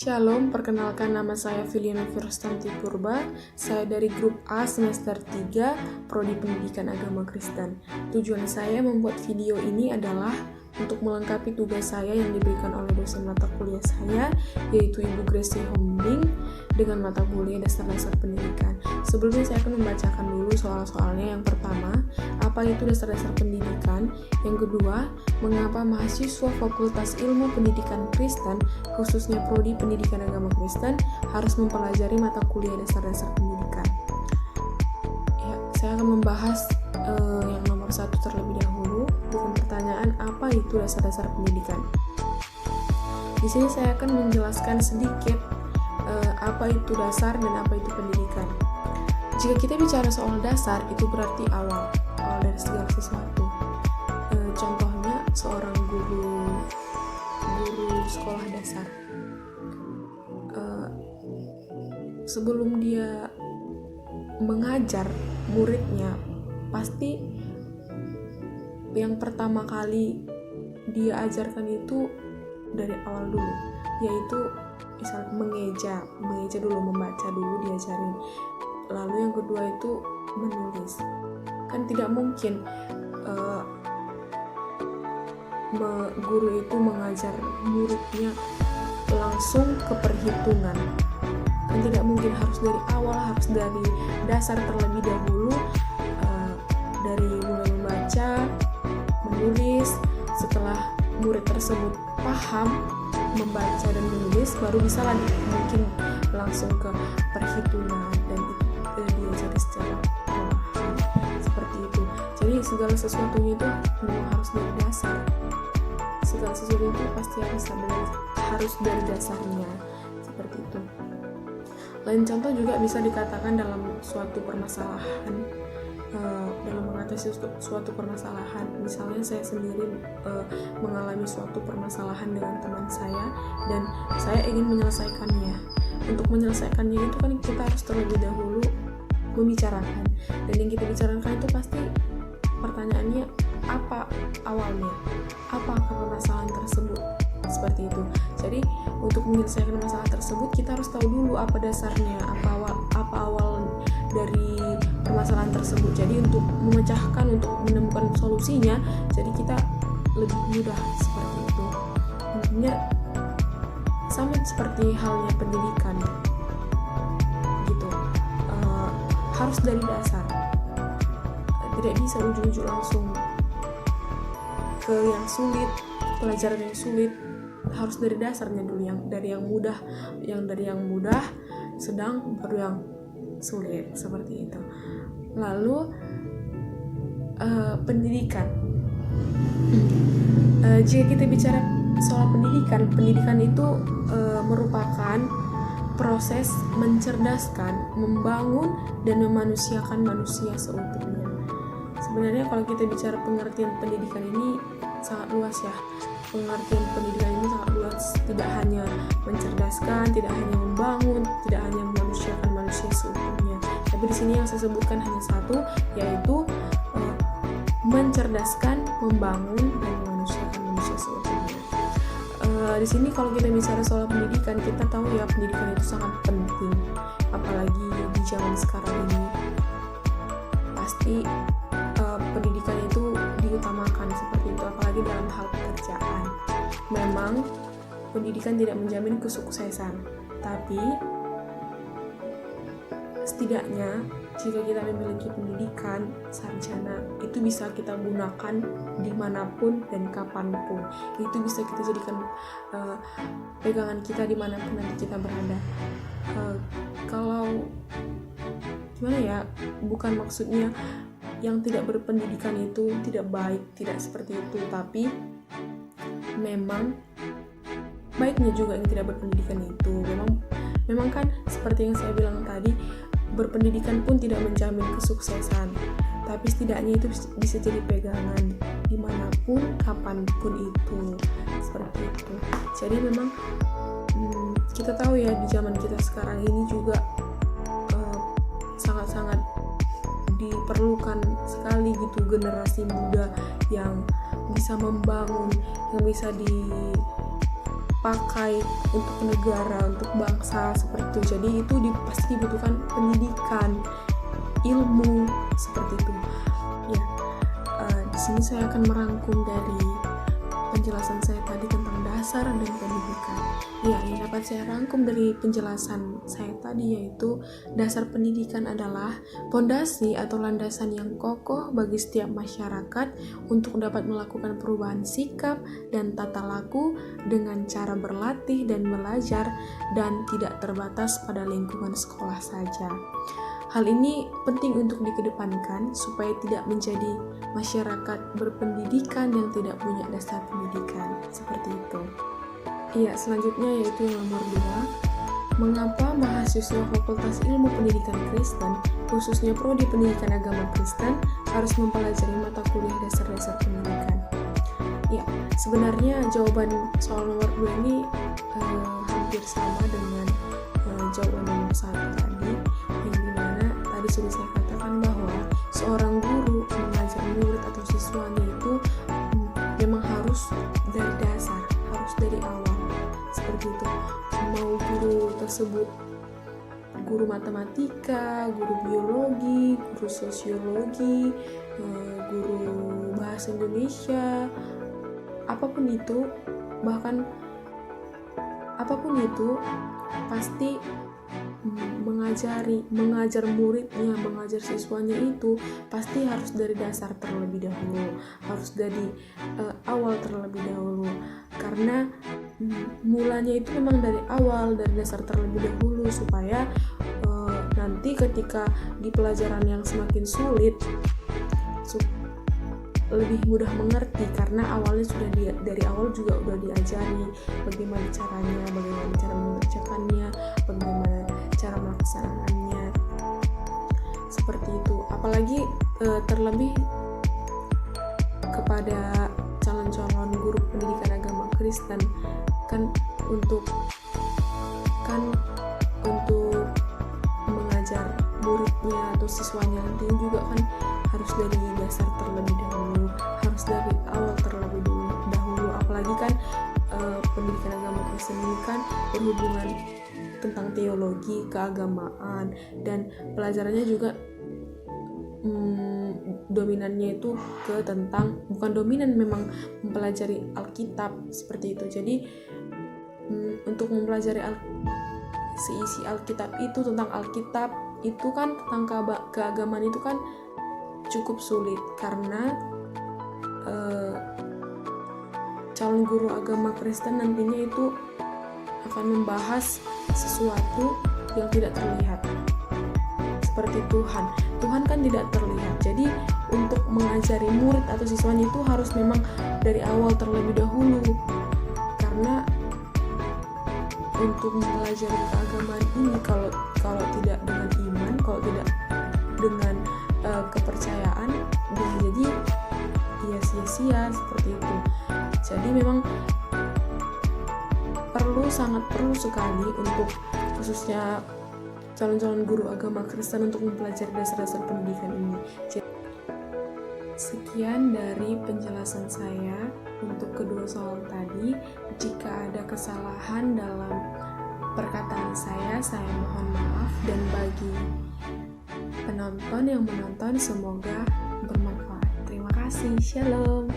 Shalom, perkenalkan nama saya Filiana Firstanti Purba. Saya dari grup A semester 3, Prodi Pendidikan Agama Kristen. Tujuan saya membuat video ini adalah untuk melengkapi tugas saya yang diberikan oleh dosen mata kuliah saya, yaitu Ibu Gracie Hombing, dengan mata kuliah dasar-dasar pendidikan. Sebelumnya saya akan membacakan dulu soal-soalnya. Yang pertama, apa itu dasar-dasar pendidikan? Yang kedua, mengapa mahasiswa Fakultas Ilmu Pendidikan Kristen, khususnya Prodi Pendidikan Agama Kristen, harus mempelajari mata kuliah dasar-dasar pendidikan? Ya, saya akan membahas yang nomor 1 terlebih dahulu dengan pertanyaan apa itu dasar-dasar pendidikan. Di sini saya akan menjelaskan sedikit apa itu dasar dan apa itu pendidikan. Jika kita bicara soal dasar, itu berarti awal dari segala sesuatu. Contohnya seorang guru sekolah dasar. Sebelum dia mengajar muridnya, pasti yang pertama kali dia ajarkan itu dari awal dulu, yaitu misal mengeja dulu, membaca dulu diajarin. Lalu yang kedua itu menulis. Kan tidak mungkin guru itu mengajar muridnya langsung ke perhitungan. Kan tidak mungkin, harus dari awal, harus dari dasar terlebih dahulu, dari mulai membaca, menulis. Setelah murid tersebut paham membaca dan menulis, baru bisa lagi mungkin langsung ke perhitungan dan diajari secara perlahan, seperti itu. Jadi segala sesuatunya itu memang harus dari dasar. Segala sesuatu itu pasti harus dari dasarnya, seperti itu. Lain contoh juga bisa dikatakan dalam suatu permasalahan, dalam mengatasi suatu permasalahan. Misalnya saya sendiri mengalami suatu permasalahan dengan teman saya dan saya ingin menyelesaikannya. Untuk menyelesaikannya itu kan kita harus terlebih dahulu membicarakan, dan yang kita bicarakan itu pasti pertanyaannya apa awalnya, apa permasalahan tersebut, seperti itu. Jadi untuk menyelesaikan masalah tersebut kita harus tahu dulu apa dasarnya, apa awal dari permasalahan tersebut. Jadi untuk memecahkan, untuk menemukan solusinya, jadi kita lebih mudah, seperti itu. Intinya sama seperti halnya pendidikan gitu, harus dari dasar, tidak bisa ujung-ujung langsung ke yang sulit, pelajaran yang sulit. Harus dari dasarnya dulu, yang dari yang mudah, sedang, baru yang sulit, seperti itu. Lalu pendidikan. Jika kita bicara soal pendidikan itu merupakan proses mencerdaskan, membangun, dan memanusiakan manusia seutuhnya. Sebenarnya kalau kita bicara pengertian pendidikan ini sangat luas ya. Pengertian pendidikan ini sangat luas, tidak hanya mencerdaskan, tidak hanya membangun, tidak hanya memanusiakan manusia seutuhnya. Tapi di sini yang saya sebutkan hanya satu, yaitu mencerdaskan, membangun, dan memanusiakan manusia seutuhnya. Di sini kalau kita bicara soal pendidikan, kita tahu ya pendidikan itu sangat penting, apalagi di zaman sekarang ini. Pasti pendidikan itu diutamakan, seperti itu, apalagi dalam hal pekerjaan. Memang pendidikan tidak menjamin kesuksesan, tapi setidaknya jika kita memiliki pendidikan sarjana, itu bisa kita gunakan dimanapun dan kapanpun. Itu bisa kita jadikan pegangan kita dimanapun nanti kita berada. Kalau gimana ya, bukan maksudnya yang tidak berpendidikan itu tidak baik, tidak seperti itu, tapi memang baiknya juga yang tidak berpendidikan itu. Memang kan seperti yang saya bilang tadi, berpendidikan pun tidak menjamin kesuksesan, tapi setidaknya itu bisa jadi pegangan dimanapun, kapanpun itu, seperti itu. Jadi memang kita tahu ya, di zaman kita sekarang ini juga sangat-sangat diperlukan sekali gitu generasi muda yang bisa membangun, yang bisa dipakai untuk negara, untuk bangsa seperti itu. Jadi itu pasti dibutuhkan pendidikan, ilmu seperti itu. Ya, di sini saya akan merangkum dari penjelasan saya tadi tentang dasar dan pendidikan. Ya, yang dapat saya rangkum dari penjelasan saya tadi yaitu dasar pendidikan adalah pondasi atau landasan yang kokoh bagi setiap masyarakat untuk dapat melakukan perubahan sikap dan tata laku dengan cara berlatih dan belajar dan tidak terbatas pada lingkungan sekolah saja. Hal ini penting untuk dikedepankan supaya tidak menjadi masyarakat berpendidikan yang tidak punya dasar pendidikan. Seperti itu. Iya, selanjutnya yaitu yang nomor 2. Mengapa mahasiswa Fakultas Ilmu Pendidikan Kristen, khususnya Prodi Pendidikan Agama Kristen, harus mempelajari mata kuliah dasar-dasar pendidikan? Ya, sebenarnya jawaban soal nomor 2 ini hampir sama dengan jawaban nomor 1 tadi, yang dimana tadi sudah saya katakan bahwa seorang guru mengajar murid atau siswanya itu memang harus dari dasar, harus dari awal. Seperti itu. Mau guru tersebut guru matematika, guru biologi, guru sosiologi, guru bahasa Indonesia, apapun itu, bahkan apapun itu pasti mengajar muridnya, mengajar siswanya itu pasti harus dari dasar terlebih dahulu, harus dari awal terlebih dahulu, karena mulanya itu memang dari awal, dari dasar terlebih dahulu, supaya nanti ketika di pelajaran yang semakin sulit lebih mudah mengerti, karena awalnya sudah dari awal juga udah diajari bagaimana caranya, bagaimana cara mengerjakannya, bagaimana cara melaksanakannya, seperti itu. Apalagi terlebih kepada calon-calon guru pendidikan agama Kristen, kan untuk mengajar muridnya atau siswanya nanti juga kan harus dari dasar terlebih dahulu, harus dari awal terlebih dahulu. Apalagi kan pendidikan agama Kristen ini kan berhubungan tentang teologi, keagamaan, dan pelajarannya juga dominannya itu ke tentang, bukan dominan, memang mempelajari Alkitab seperti itu. Jadi untuk mempelajari seisi Alkitab itu, tentang Alkitab itu kan, tentang keagamaan itu kan cukup sulit, karena calon guru agama Kristen nantinya itu akan membahas sesuatu yang tidak terlihat, seperti Tuhan kan tidak terlihat. Jadi untuk mengajari murid atau siswanya itu harus memang dari awal terlebih dahulu, karena untuk mempelajari keagamaan ini kalau tidak dengan iman, kalau tidak dengan kepercayaan, jadi ya sia-sia seperti itu. Jadi memang sangat perlu sekali untuk khususnya calon-calon guru agama Kristen untuk mempelajari dasar-dasar pendidikan ini. Sekian dari penjelasan saya untuk kedua soal tadi. Jika ada kesalahan dalam perkataan saya mohon maaf, dan bagi penonton yang menonton semoga bermanfaat. Terima kasih. Shalom.